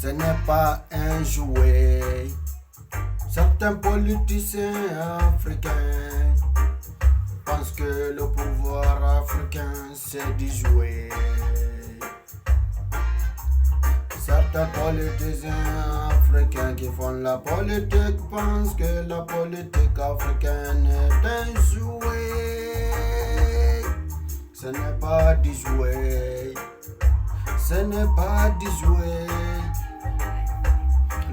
Ce n'est pas un jouet. Certains politiciens africains pensent que le pouvoir africain c'est du jouet. Certains politiciens africains qui font la politique pensent que la politique africaine est un jouet. Ce n'est pas du jouet. Ce n'est pas du jouet.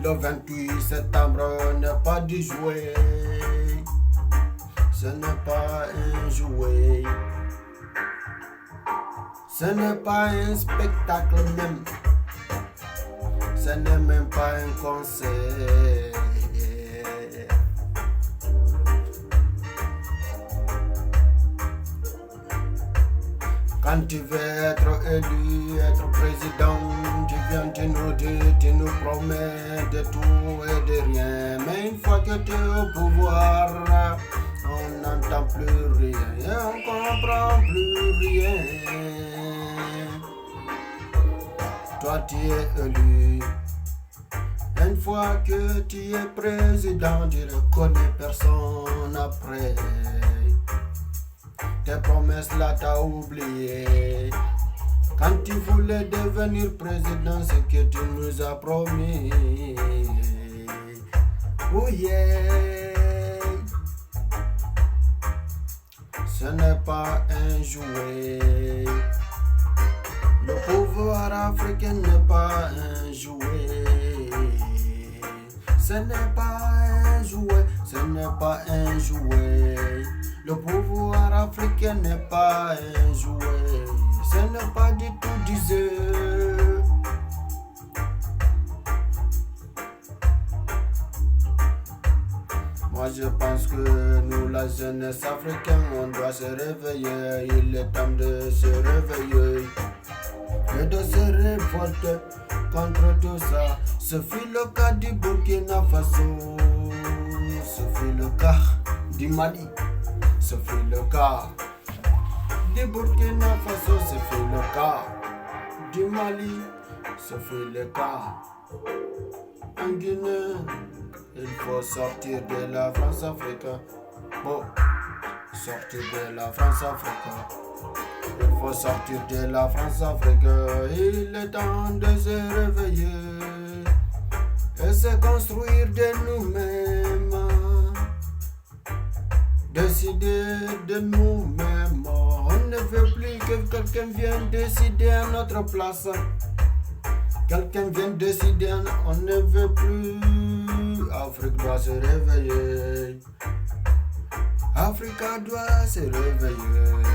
Le 28 septembre n'est pas du jouet. Ce n'est pas un jouet. Ce n'est pas un spectacle même. Ce n'est même pas un concert. Quand tu veux être élu, être président, tu viens, tu nous dis, tu nous promets de tout et de rien. Mais une fois que tu es au pouvoir, on n'entend plus rien et on comprend plus rien. Toi tu es élu. Une fois que tu es président, tu ne connais personne après. Tes promesses là t'as oublié. Quand tu voulais devenir président, c'est que tu nous as promis. Oh yeah. Ce n'est pas un jouet. Le pouvoir africain n'est pas un jouet. Ce n'est pas un jouet. Ce n'est pas un jouet. Le pouvoir africain n'est pas un jouet. Ce n'est pas du tout du jeu. Moi je pense que nous la jeunesse africaine, on doit se réveiller. Il est temps de se réveiller et de se révolter contre tout ça. Ce fut le cas du Burkina Faso. Ce fut le cas du Mali. Ce fut le cas du Burkina Faso. Ce fut le cas du Mali. Ce fut le cas en Guinée. Il faut sortir de la France-Afrique. Bon, sortir de la France-Afrique. Il faut sortir de la France-Afrique. Il est temps de se réveiller et se construire de nous-mêmes. Décider de nous-mêmes. On ne veut plus que quelqu'un vienne décider à notre place. Quelqu'un vient décider, on ne veut plus. Afrique doit se réveiller. Africa doit se réveiller.